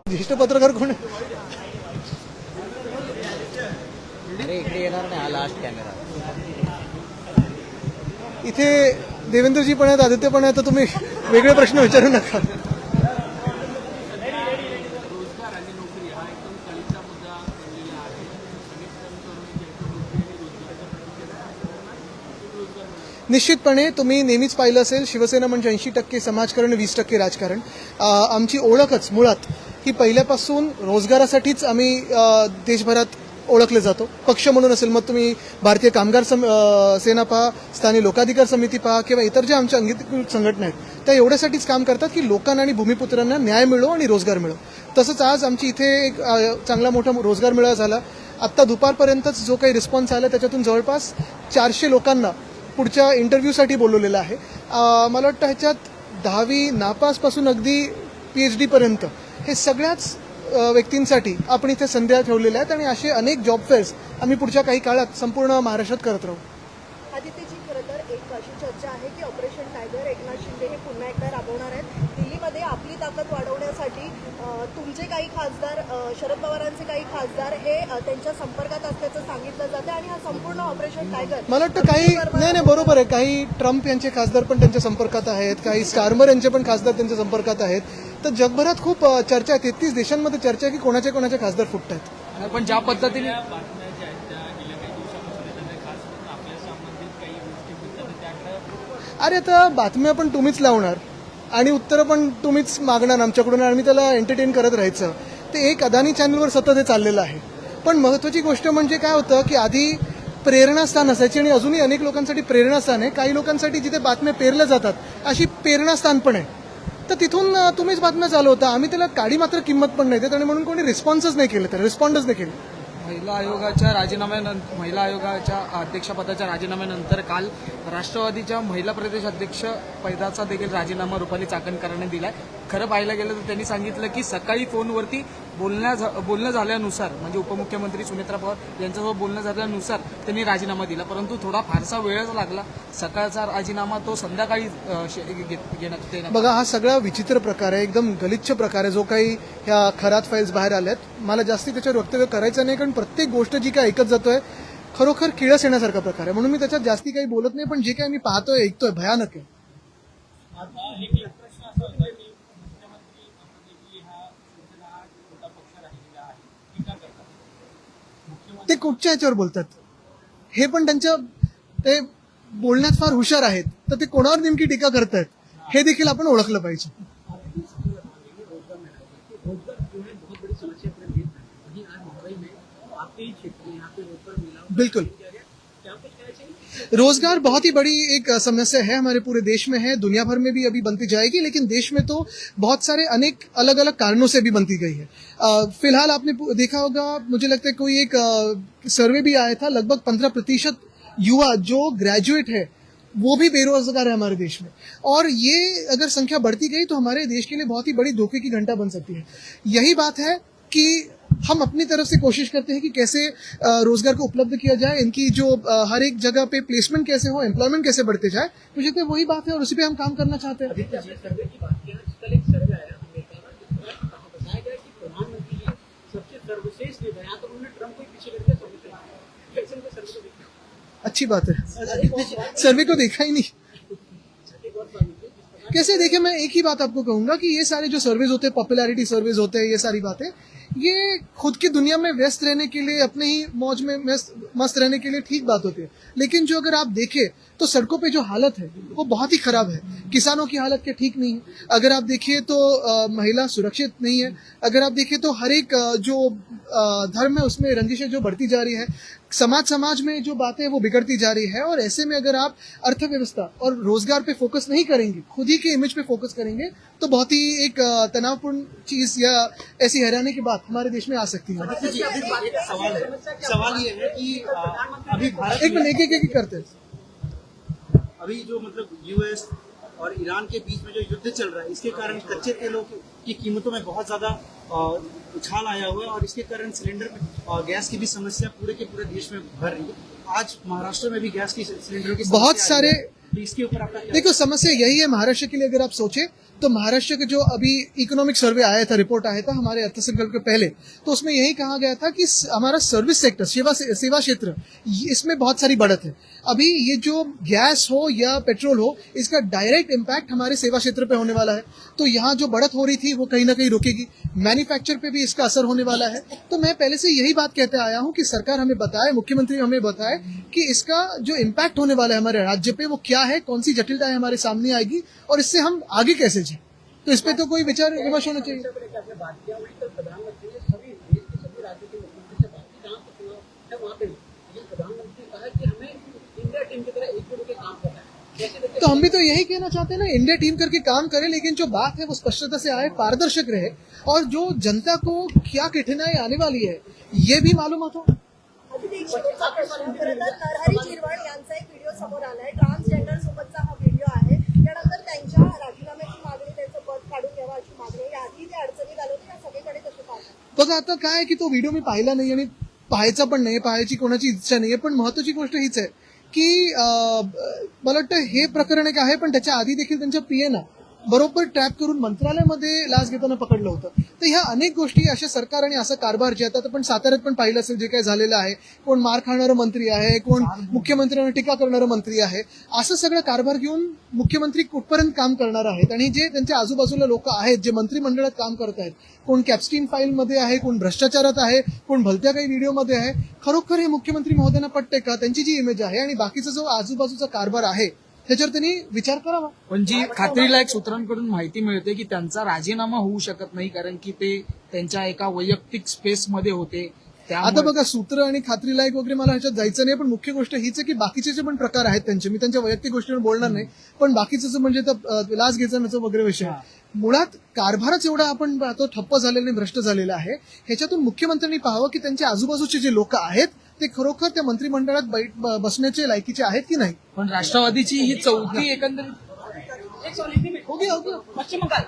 ज्येष्ठ पत्रकार कोण आहे? अरे इकडे येणार नाही हा लास्ट कॅमेरा. इथे देवेंद्रजी पण आहेत, आदित्य पण आहेत, तर तुम्ही वेगळे प्रश्न विचारू नका. निश्चितपणे तुम्ही नेहमीच पाहिलं असेल, शिवसेना म्हणजे 80% समाजकारण, 20% राजकारण. आमची ओळखच मुळात ही पहिल्यापासून रोजगारासाठीच आम्ही देशभरात ओळखले जातो. पक्ष म्हणून असेल, मग तुम्ही भारतीय कामगार सेना पहा, स्थानिक लोकाधिकार समिती पहा किंवा इतर ज्या आमच्या अंगीकृत संघटना आहेत, त्या एवढ्यासाठीच काम करतात की लोकांना आणि भूमिपुत्रांना न्याय मिळो आणि रोजगार मिळो. तसंच आज आमची इथे एक चांगला मोठा रोजगार मेळावा झाला. आत्ता दुपारपर्यंतच जो काही रिस्पॉन्स आला त्याच्यातून जवळपास 400 लोकांना पुढच्या इंटरव्ह्यूसाठी बोलवलेलं आहे. मला वाटतं ह्याच्यात 10वी नापासपासून अगदी PhD पर्यंत हे सगळ्याच व्यक्तींसाठी आपण इथे संध्या ठेवलेल्या आहेत आणि असे अनेक जॉब फेअर्स आम्ही पुढच्या काही काळात संपूर्ण महाराष्ट्रात करत राहू. आदित्यजी, खरं तर एक अशी चर्चा आहे की ऑपरेशन टायगर एकनाथ शिंदे हे पुन्हा एकदा राबवणार आहेत. दिल्लीमध्ये आपली ताकद वाढवण्यासाठी तुमचे काही खासदार, शरद पवारांचे काही खासदार हे त्यांच्या संपर्कात असल्याचं सांगितलं जातं आणि हा संपूर्ण ऑपरेशन टायगर मला वाटतं काही नाही बरोबर आहे. काही ट्रम्प यांचे खासदार पण त्यांच्या संपर्कात आहेत, काही स्टारमर यांचे पण खासदार त्यांच्या संपर्कात आहेत. तर जगभरात खूप चर्चा आहे, 33 देशांमध्ये चर्चा आहे की कोणाचे खासदार फुटत आहेत. पण ज्या पद्धतीने अरे आता बातम्या पण तुम्हीच लावणार आणि उत्तरं पण तुम्हीच मागणार आमच्याकडून आणि त्याला एंटरटेन करत राहायचं. ते एक अदानी चॅनलवर सतत हे चाललेलं आहे. पण महत्त्वाची गोष्ट म्हणजे काय होतं की आधी प्रेरणास्थान असायची आणि अजूनही अनेक लोकांसाठी प्रेरणास्थान आहे. काही लोकांसाठी जिथे बातम्या पेरल्या जातात अशी प्रेरणास्थान पण आहे. तर तिथून तुम्हीच बातम्या चालवता. आम्ही त्याला काडी मात्र किंमत पण नाही देत आणि म्हणून कोणी रिस्पॉन्सच नाही केलं, तर रिस्पॉन्डच नाही केलं. महिला आयोगाच्या अध्यक्षपदाच्या राजीनाम्यानंतर काल राष्ट्रवादीच्या महिला प्रदेश अध्यक्ष पदाचा देखील राजीनामा रुपाली चाकणकरांनी दिलाय. खरं पाहायला गेलं तर त्यांनी सांगितलं की सकाळी फोनवरती बोलणं झाल्यानुसार, म्हणजे उपमुख्यमंत्री सुनेत्रा पवार यांच्यासोबत बोलणं झाल्यानुसार त्यांनी राजीनामा दिला. परंतु थोडा फारसा वेळच लागला. सकाळचा राजीनामा तो संध्याकाळी घेण्यात येणार. बघा, हा सगळा विचित्र प्रकार आहे, एकदम गलिच्छ प्रकार आहे जो काही ह्या खरात फाईल्स बाहेर आल्यात. मला जास्ती त्याच्यावर वक्तव्य करायचं नाही, कारण प्रत्येक गोष्ट जी काय ऐकत जातोय खरोखर किळस येण्यासारखा प्रकार आहे. म्हणून मी त्याच्यात जास्ती काही बोलत नाही. पण जे काही मी पाहतोय ऐकतोय भयानक आहे. ते कुठच्या ह्याच्यावर बोलतात हे पण ते बोलण्यात फार हुशार आहेत. तर ते कोणावर नेमकी टीका करतायत हे देखील आपण ओळखलं पाहिजे. बिल्कुल, रोजगार बहुत ही बड़ी एक समस्या है, हमारे पूरे देश में है, दुनिया भर में भी अभी बनती जाएगी, लेकिन देश में तो बहुत सारे अनेक अलग अलग कारणों से भी बनती गई है. फिलहाल आपने देखा होगा, मुझे लगता है कोई एक सर्वे भी आया था, लगभग 15% युवा जो ग्रेजुएट है वो भी बेरोजगार है हमारे देश में. और ये अगर संख्या बढ़ती गई तो हमारे देश के लिए बहुत ही बड़ी धोखे की घंटा बन सकती है. यही बात है कि हम अपनी तरफ से कोशिश करते हैं कि कैसे रोजगार को उपलब्ध किया जाए, इनकी जो हर एक जगह पे प्लेसमेंट कैसे हो, एम्प्लॉयमेंट कैसे बढ़ते जाए. मुझे लगता है वही बात है और उसी पे हम काम करना चाहते हैं. अच्छी बात है, सर्वे को देखा ही नहीं. कैसे देखे, मैं एक ही बात आपको कहूंगा कि ये सारे जो सर्वेज होते हैं, पॉपुलैरिटी सर्वेज होते हैं, ये सारी बातें, ये खुद की दुनिया में व्यस्त रहने के लिए, अपने ही मौज में मस्त रहने के लिए ठीक बात होती है. लेकिन जो अगर आप देखें तो सड़कों पे जो हालत है वो बहुत ही खराब है. किसानों की हालत के ठीक नहीं है. अगर आप देखिए तो महिला सुरक्षित नहीं है. अगर आप देखिए तो हर एक जो धर्म है उसमें रंजिशें जो बढ़ती जा रही है. समाज में जो बातें हैं वो बिगड़ती जा रही है. और ऐसे में अगर आप अर्थव्यवस्था और रोजगार पे फोकस नहीं करेंगे, खुद ही के इमेज पे फोकस करेंगे, तो बहुत ही एक तनावपूर्ण चीज या ऐसी हैरानी की बात हमारे देश में आ सकती है. सवाल ये है कि अभी भारत एक मिनट, एक करते हैं. अभी जो मतलब यूएस और ईरान के बीच में जो युद्ध चल रहा है, इसके कारण कच्चे तेलों की कीमतों में बहुत ज्यादा उछाल आया हुआ है और इसके कारण सिलेंडर में गैस की भी समस्या पूरे के पूरे देश में बढ़ रही है. आज महाराष्ट्र में भी गैस की सिलेंडरों की बहुत सारे, इसके ऊपर आपका देखो समस्या यही है महाराष्ट्र के लिए. अगर आप सोचे तो महाराष्ट्र के जो अभी इकोनॉमिक सर्वे आया था, रिपोर्ट आया था हमारे अर्थसंकल्प के पहले, तो उसमें यही कहा गया था कि हमारा सर्विस सेक्टर, सेवा क्षेत्र, इसमें बहुत सारी बढ़त है। अभी ये जो गैस हो या पेट्रोल हो, इसका डायरेक्ट इम्पैक्ट हमारे सेवा क्षेत्र पे होने वाला है। तो यहाँ जो बढ़त हो रही थी वो कहीं ना कहीं रुकेगी, मैन्युफैक्चर पे भी इसका असर होने वाला है। तो मैं पहले से यही बात कहते आया हूँ कि सरकार हमें बताए, मुख्यमंत्री हमें बताए कि इसका जो इम्पैक्ट होने वाला है हमारे राज्य पे वो क्या है, कौन सी जटिलताएं हमारे सामने आएगी और इससे हम आगे कैसे जाए। तो इस पे तो कोई विचार विमर्श होना चाहिए। आपने बात किया वही तो प्रधानमंत्री ने सभी देश के सभी राज्यों के मुख्यमंत्री से बात की जहाँ पे चुनाव है वहाँ पे भी। लेकिन प्रधानमंत्री ने कहा कि हमें इंडिया टीम की तरह एकजुट होकर काम करना है। कैसे देखते तो हम भी तो यही कहना चाहते हैं ना, इंडिया टीम करके काम करें, लेकिन जो बात है वो स्पष्टता से आए, पारदर्शक रहे और जो जनता को क्या कठिनाई आने वाली है ये भी मालूम हो। अभित एक शेवटचा प्रश्न, खरं तर नरहरी झिरवाळ यांचा एक व्हिडिओ समोर आलाय, ट्रान्सजेंडर सोबतचा हा व्हिडिओ आहे। त्यानंतर त्यांच्या राजीनाम्याची मागणी, त्यांचं पद काढून घ्यावं अशी मागणी, याआधी ते अडचणीत आले होते, या सगळीकडे कसे पाहतात? बघा आता काय आहे की तो व्हिडिओ मी पाहिला नाही आणि पाहायचा पण नाही, पाहायची कोणाची इच्छा नाहीये, पण महत्वाची गोष्ट हीच आहे की मला वाटतं हे प्रकरण एक आहे, पण त्याच्या आधी देखील त्यांच्या पीएना बरोबर ट्रॅप करून मंत्रालयामध्ये लाच घेताना पकडलं होतं। तर ह्या अनेक गोष्टी अशा सरकार आणि असा कारभार जे आता आपण साताऱ्यात पण पाहिलं असेल जे काही झालेलं आहे, कोण मार खाणारं मंत्री आहे, कोण मुख्यमंत्र्यांवर टीका करणारं मंत्री आहे, असं सगळं कारभार घेऊन मुख्यमंत्री कुठपर्यंत काम करणार आहेत आणि जे त्यांच्या आजूबाजूला लोक आहेत जे मंत्रिमंडळात काम करत आहेत, कोण कॅपस्टीन फाईलमध्ये आहे, कोण भ्रष्टाचारात आहे, कोण भलत्या काही व्हिडिओमध्ये आहे, खरोखर हे मुख्यमंत्री महोदयांना पटते का, त्यांची जी इमेज आहे आणि बाकीचा जो आजूबाजूचा कारभार आहे त्याच्यावर त्यांनी विचार करावा। पण जी खात्रीलायक सूत्रांकडून माहिती मिळते की त्यांचा राजीनामा होऊ शकत नाही कारण की ते त्यांच्या एका वैयक्तिक स्पेसमध्ये होते। आता बघा सूत्र आणि खात्रीलायक वगैरे मला ह्याच्यात जायचं नाही, पण मुख्य गोष्ट हीच आहे की बाकीचे जे पण प्रकार आहेत त्यांचे, मी त्यांच्या वैयक्तिक गोष्टीवर बोलणार नाही, पण बाकीचं जे म्हणजे लाच घेण्याचा वगैरे विषय, मुळात कारभारच एवढा आपण तो ठप्प झालेला आणि भ्रष्ट झालेला आहे, ह्याच्यातून मुख्यमंत्र्यांनी पाहावं की त्यांच्या आजूबाजूचे जे लोक आहेत ते खरोखर त्या मंत्रिमंडळात बसण्याचे लायकीचे आहेत की नाही। पण राष्ट्रवादीची ही चौथी एकंदरीत हो गया, हो गया। पश्चिम बंगाल